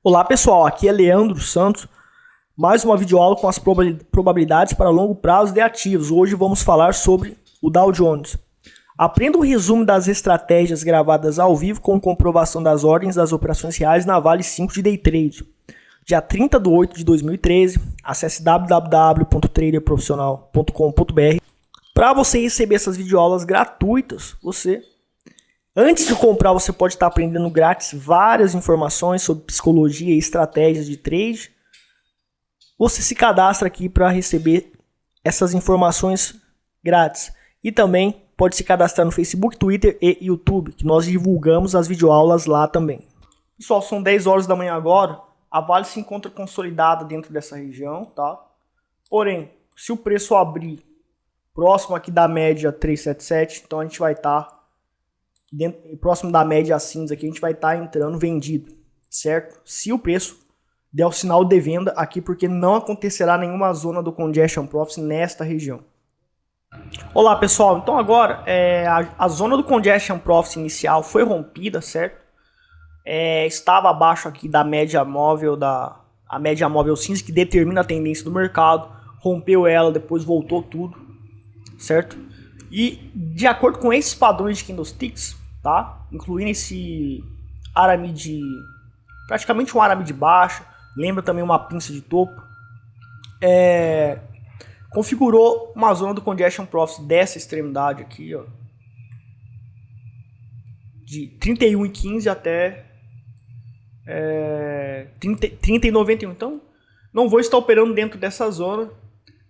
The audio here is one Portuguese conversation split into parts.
Olá pessoal, aqui é Leandro Santos, mais uma videoaula com as probabilidades para longo prazo de ativos. Hoje vamos falar sobre o Dow Jones. Aprenda o resumo das estratégias gravadas ao vivo com comprovação das ordens das operações reais na Vale 5 de Day Trade. Dia 30 de 8 de 2013, acesse www.traderprofissional.com.br. Para você receber essas videoaulas gratuitas, antes de comprar, você pode estar aprendendo grátis várias informações sobre psicologia e estratégias de trade. Você se cadastra aqui para receber essas informações grátis. E também pode se cadastrar no Facebook, Twitter e YouTube, que nós divulgamos as videoaulas lá também. Pessoal, são 10 horas da manhã agora. A Vale se encontra consolidada dentro dessa região, tá? Porém, se o preço abrir próximo aqui da média 377, então a gente vai estar próximo da média cinza aqui, a gente vai estar entrando vendido, certo? Se o preço der o sinal de venda aqui, porque não acontecerá nenhuma zona do Congestion Profit nesta região. Olá pessoal, então agora a zona do Congestion Profit inicial foi rompida, certo? Estava abaixo aqui da média móvel, a média móvel cinza, que determina a tendência do mercado, rompeu ela, depois voltou tudo, certo? E de acordo com esses padrões de candlesticks, tá? Incluindo esse arame praticamente um arame de baixa, lembra também uma pinça de topo, configurou uma zona do Congestion Profit dessa extremidade aqui, ó, de 31,15 até 30,91. Então, não vou estar operando dentro dessa zona,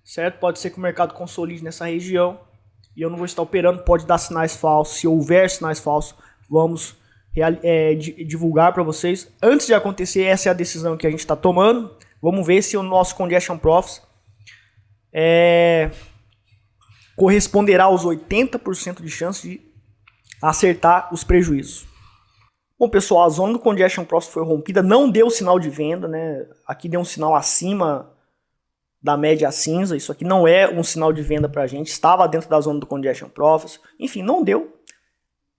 certo? Pode ser que o mercado consolide nessa região e eu não vou estar operando, pode dar sinais falsos. Se houver sinais falsos, vamos divulgar para vocês. Antes de acontecer, essa é a decisão que a gente está tomando. Vamos ver se o nosso Congestion Profit corresponderá aos 80% de chance de acertar os prejuízos. Bom pessoal, a zona do Congestion Profit foi rompida, não deu sinal de venda, né? Aqui deu um sinal acima da média cinza, isso aqui não é um sinal de venda para a gente, estava dentro da zona do Congestion Profit, enfim, não deu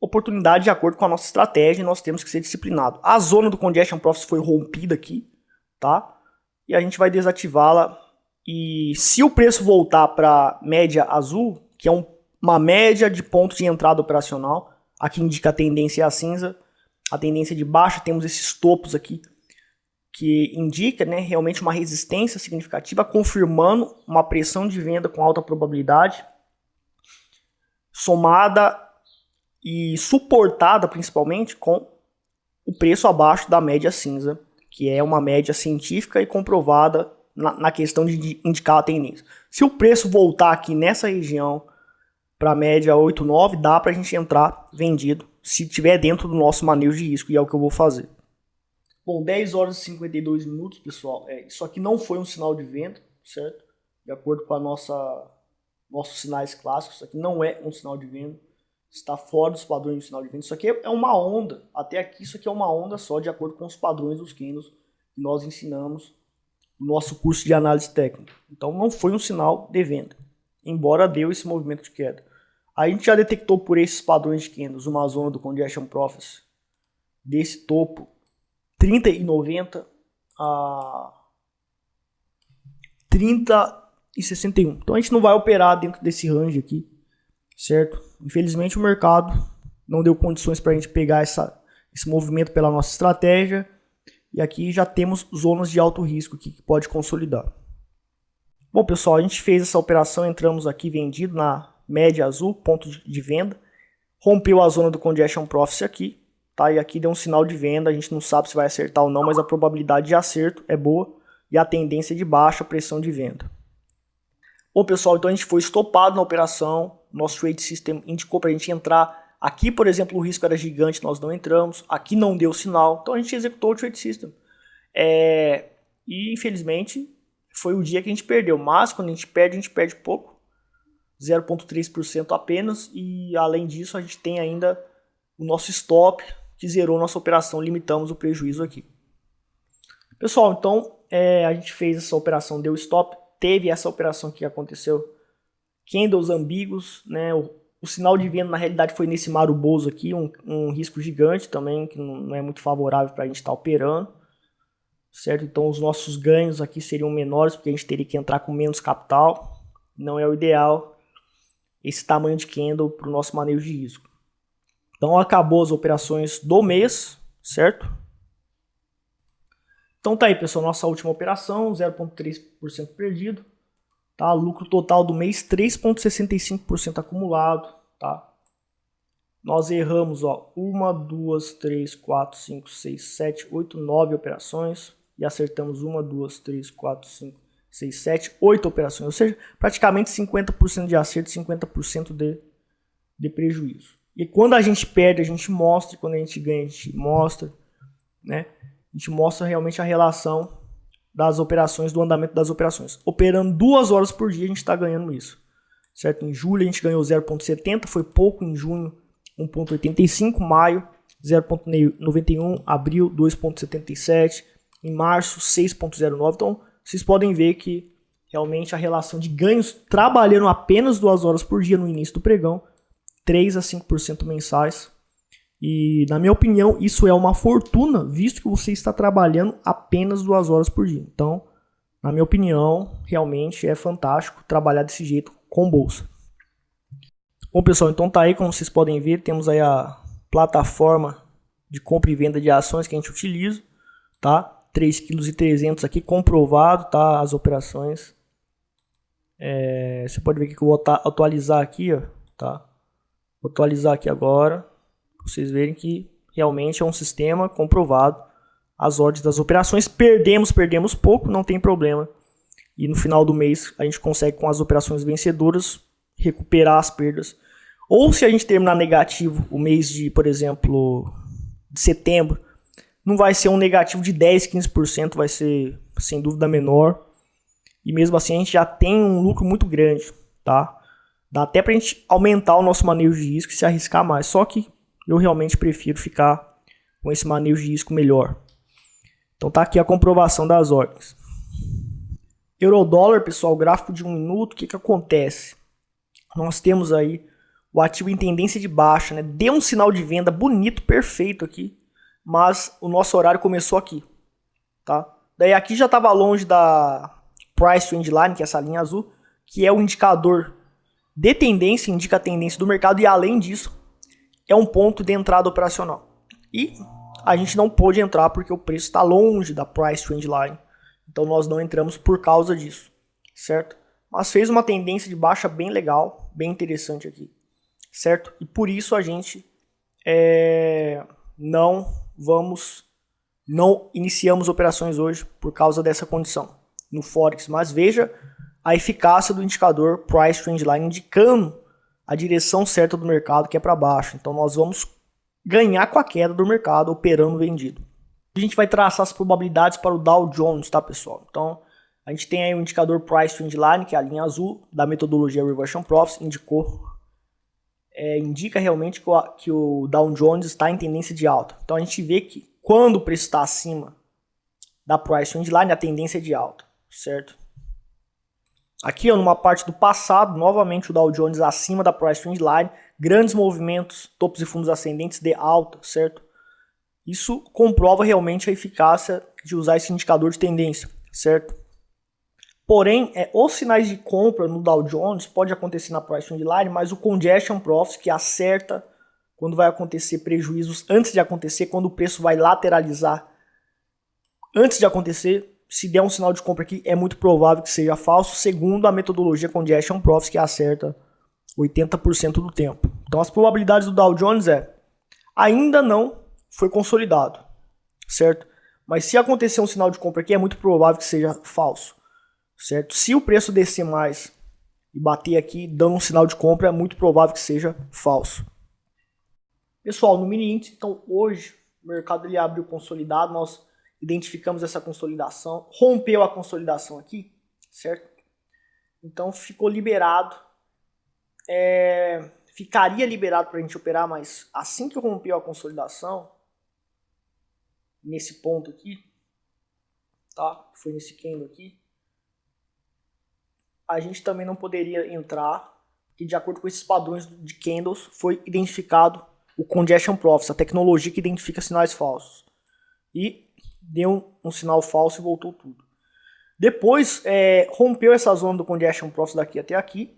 oportunidade de acordo com a nossa estratégia e nós temos que ser disciplinados. A zona do Congestion Profit foi rompida aqui, tá? E a gente vai desativá-la e se o preço voltar para média azul, que é uma média de pontos de entrada operacional, aqui indica a tendência a cinza, a tendência de baixa, temos esses topos aqui, que indica, né, realmente uma resistência significativa, confirmando uma pressão de venda com alta probabilidade, somada e suportada principalmente com o preço abaixo da média cinza, que é uma média científica e comprovada na questão de indicar a tendência. Se o preço voltar aqui nessa região para a média 8,9, dá para a gente entrar vendido, se estiver dentro do nosso manejo de risco, e é o que eu vou fazer. Bom, 10 horas e 52 minutos, pessoal. Isso aqui não foi um sinal de venda, certo? De acordo com nossos sinais clássicos, isso aqui não é um sinal de venda. Está fora dos padrões de sinal de venda. Isso aqui é uma onda. Até aqui, isso aqui é uma onda só, de acordo com os padrões dos candles que nós ensinamos no nosso curso de análise técnica. Então, não foi um sinal de venda, embora deu esse movimento de queda. A gente já detectou por esses padrões de candles uma zona do Congestion Profit desse topo 30,90 a 30,61. Então a gente não vai operar dentro desse range aqui, certo? Infelizmente o mercado não deu condições para a gente pegar esse movimento pela nossa estratégia. E aqui já temos zonas de alto risco aqui que pode consolidar. Bom pessoal, a gente fez essa operação, entramos aqui vendido na média azul, ponto de venda. Rompeu a zona do Congestion Profit aqui. Tá, e aqui deu um sinal de venda, a gente não sabe se vai acertar ou não, mas a probabilidade de acerto é boa e a tendência de baixa pressão de venda. Bom pessoal, então a gente foi estopado na operação, nosso Trade System indicou para a gente entrar. Aqui, por exemplo, o risco era gigante, nós não entramos, aqui não deu sinal, então a gente executou o Trade System. E infelizmente foi o dia que a gente perdeu, mas quando a gente perde pouco, 0,3% apenas, e além disso a gente tem ainda o nosso stop, que zerou nossa operação, limitamos o prejuízo aqui. Pessoal, então a gente fez essa operação, deu stop, teve essa operação que aconteceu, candles ambíguos, né? O sinal de venda na realidade foi nesse Marubozu aqui, um risco gigante também, que não é muito favorável para a gente estar operando. certo? Então os nossos ganhos aqui seriam menores, porque a gente teria que entrar com menos capital. Não é o ideal esse tamanho de candle para o nosso manejo de risco. Então acabou as operações do mês, certo? Então tá aí, pessoal, nossa última operação, 0,3% perdido. Tá? Lucro total do mês, 3,65% acumulado. Tá? Nós erramos, ó, 1, 2, 3, 4, 5, 6, 7, 8, 9 operações. E acertamos 1, 2, 3, 4, 5, 6, 7, 8 operações. Ou seja, praticamente 50% de acerto e 50% de prejuízo. E quando a gente perde, a gente mostra. E quando a gente ganha, a gente mostra. Né? A gente mostra realmente a relação das operações, do andamento das operações. Operando 2 horas por dia, a gente está ganhando isso. Certo? Em julho a gente ganhou 0,70, foi pouco. Em junho, 1,85. Maio, 0,91. Abril, 2,77. Em março, 6,09. Então, vocês podem ver que realmente a relação de ganhos trabalhando apenas 2 horas por dia no início do pregão, 3 a 5% mensais. E, na minha opinião, isso é uma fortuna, visto que você está trabalhando apenas 2 horas por dia. Então, na minha opinião, realmente é fantástico trabalhar desse jeito com bolsa. Bom, pessoal, então tá aí, como vocês podem ver, temos aí a plataforma de compra e venda de ações que a gente utiliza, tá? 3,3 kg aqui, comprovado, tá? As operações. Você pode ver que eu vou atualizar aqui, ó, tá? Vou atualizar aqui agora, para vocês verem que realmente é um sistema comprovado. As ordens das operações, perdemos pouco, não tem problema. E no final do mês a gente consegue, com as operações vencedoras, recuperar as perdas. Ou se a gente terminar negativo o mês de, por exemplo, de setembro, não vai ser um negativo de 10, 15%, vai ser sem dúvida menor. E mesmo assim a gente já tem um lucro muito grande, tá? Dá até pra gente aumentar o nosso manejo de risco e se arriscar mais. Só que eu realmente prefiro ficar com esse manejo de risco melhor. Então tá aqui a comprovação das ordens. Eurodólar, pessoal, gráfico de 1 minuto, o que acontece? Nós temos aí o ativo em tendência de baixa, né? Deu um sinal de venda bonito, perfeito aqui, mas o nosso horário começou aqui, tá? Daí aqui já estava longe da Price Trend Line, que é essa linha azul, que é o indicador de tendência, indica a tendência do mercado, e além disso, é um ponto de entrada operacional. E a gente não pôde entrar porque o preço está longe da Price Trend Line, então nós não entramos por causa disso, certo? Mas fez uma tendência de baixa bem legal, bem interessante aqui, certo? E por isso a gente não iniciamos operações hoje por causa dessa condição no Forex. Mas veja a eficácia do indicador Price Trend Line indicando a direção certa do mercado, que é para baixo. Então nós vamos ganhar com a queda do mercado operando vendido. A gente vai traçar as probabilidades para o Dow Jones, tá, pessoal? Então a gente tem aí o indicador Price Trend Line, que é a linha azul da metodologia Reversion Profits, indica realmente que o Dow Jones está em tendência de alta. Então a gente vê que quando o preço está acima da Price Trend Line, a tendência é de alta, certo? Aqui, ó, numa parte do passado, novamente o Dow Jones acima da Price Trend Line, grandes movimentos, topos e fundos ascendentes de alta, certo? Isso comprova realmente a eficácia de usar esse indicador de tendência, certo? Porém, os sinais de compra no Dow Jones pode acontecer na Price Trend Line, mas o Congestion Profits, que acerta quando vai acontecer prejuízos antes de acontecer, quando o preço vai lateralizar antes de acontecer, se der um sinal de compra aqui, é muito provável que seja falso, segundo a metodologia Congestion Profits, que acerta 80% do tempo. Então as probabilidades do Dow Jones ainda não foi consolidado, certo? Mas se acontecer um sinal de compra aqui, é muito provável que seja falso, certo? Se o preço descer mais e bater aqui, dando um sinal de compra, é muito provável que seja falso. Pessoal, no mini índice, então hoje o mercado ele abriu consolidado, nós identificamos essa consolidação, rompeu a consolidação aqui, certo? Então ficou liberado, ficaria liberado para a gente operar, mas assim que rompeu a consolidação, nesse ponto aqui, tá? Foi nesse candle aqui, a gente também não poderia entrar, e de acordo com esses padrões de candles, foi identificado o Congestion Profits, a tecnologia que identifica sinais falsos. E deu um sinal falso e voltou tudo. Depois, rompeu essa zona do Congestion Profit daqui até aqui,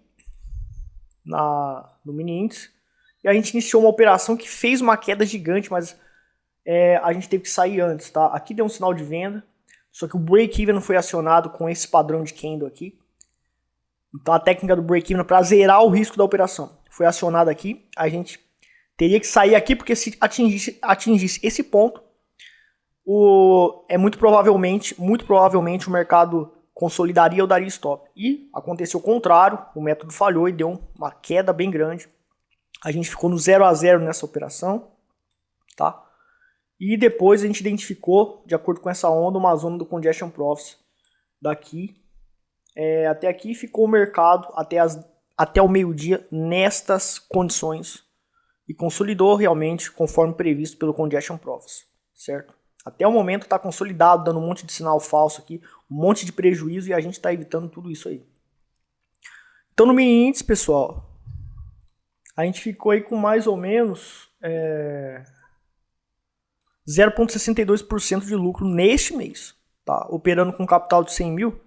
no mini índice, e a gente iniciou uma operação que fez uma queda gigante, mas a gente teve que sair antes, tá? Aqui deu um sinal de venda, só que o break-even não foi acionado com esse padrão de candle aqui. Então a técnica do break-even para zerar o risco da operação foi acionada aqui. A gente teria que sair aqui porque se atingisse esse ponto, muito provavelmente o mercado consolidaria ou daria stop. E aconteceu o contrário, o método falhou e deu uma queda bem grande. A gente ficou no 0 a 0 nessa operação, tá? E depois a gente identificou, de acordo com essa onda, uma zona do Congestion Profits daqui até aqui. Ficou o mercado até o meio-dia nestas condições e consolidou realmente conforme previsto pelo Congestion Profits, certo? Até o momento está consolidado, dando um monte de sinal falso aqui, um monte de prejuízo e a gente está evitando tudo isso aí. Então no mini índice, pessoal, a gente ficou aí com mais ou menos 0,62% de lucro neste mês, tá? Operando com capital de 100 mil.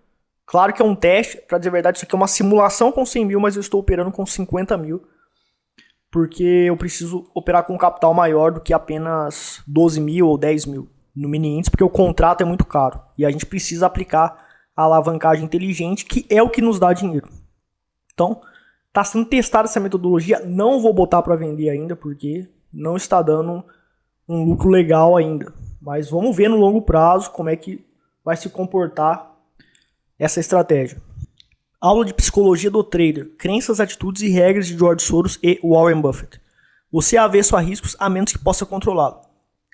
Claro que é um teste, para dizer a verdade, isso aqui é uma simulação com 100 mil, mas eu estou operando com 50 mil, porque eu preciso operar com um capital maior do que apenas 12 mil ou 10 mil no mini índice, porque o contrato é muito caro e a gente precisa aplicar a alavancagem inteligente, que é o que nos dá dinheiro. Então, está sendo testada essa metodologia, não vou botar para vender ainda, porque não está dando um lucro legal ainda, mas vamos ver no longo prazo como é que vai se comportar essa estratégia. Aula de psicologia do trader, crenças, atitudes e regras de George Soros e Warren Buffett. Você é avesso a riscos a menos que possa controlá-lo,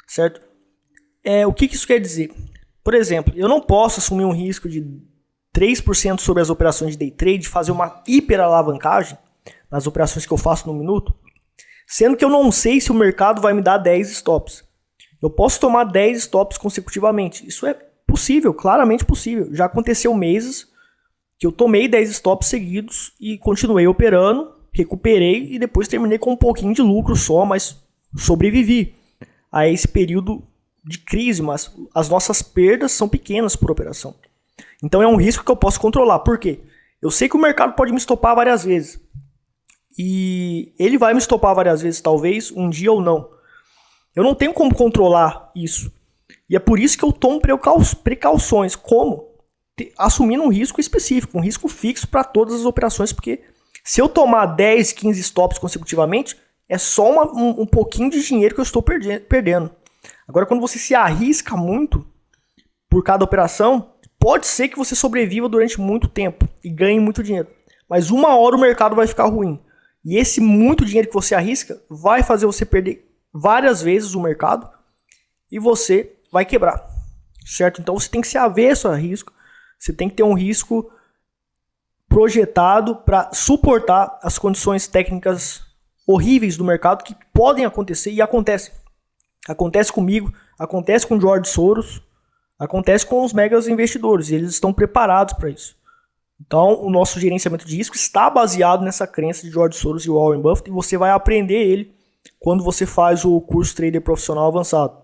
certo? O que isso quer dizer? Por exemplo, eu não posso assumir um risco de 3% sobre as operações de day trade, fazer uma hiper alavancagem nas operações que eu faço no minuto, sendo que eu não sei se o mercado vai me dar 10 stops. Eu posso tomar 10 stops consecutivamente. Isso é possível, claramente possível. Já aconteceu meses que eu tomei 10 stops seguidos e continuei operando, recuperei e depois terminei com um pouquinho de lucro só, mas sobrevivi a esse período de crise, mas as nossas perdas são pequenas por operação. Então é um risco que eu posso controlar. Por quê? Eu sei que o mercado pode me estopar várias vezes. E ele vai me estopar várias vezes, talvez, um dia ou não. Eu não tenho como controlar isso. E é por isso que eu tomo precauções, como assumindo um risco específico, um risco fixo para todas as operações, porque se eu tomar 10, 15 stops consecutivamente, é só um pouquinho de dinheiro que eu estou perdendo. Agora, quando você se arrisca muito por cada operação, pode ser que você sobreviva durante muito tempo e ganhe muito dinheiro. Mas uma hora o mercado vai ficar ruim. E esse muito dinheiro que você arrisca vai fazer você perder várias vezes o mercado e você vai quebrar, certo? Então você tem que ser avesso a risco, você tem que ter um risco projetado para suportar as condições técnicas horríveis do mercado que podem acontecer e acontecem. Acontece comigo, acontece com George Soros, acontece com os megas investidores, e eles estão preparados para isso. Então, o nosso gerenciamento de risco está baseado nessa crença de George Soros e Warren Buffett, e você vai aprender ele quando você faz o curso Trader Profissional Avançado.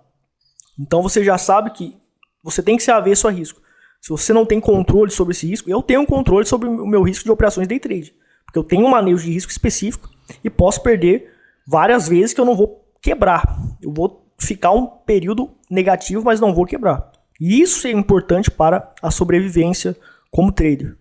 Então, você já sabe que você tem que ser avesso a risco. Se você não tem controle sobre esse risco, eu tenho controle sobre o meu risco de operações day trade, porque eu tenho um manejo de risco específico e posso perder várias vezes que eu não vou quebrar. Eu vou ficar um período negativo, mas não vou quebrar. E isso é importante para a sobrevivência como trader.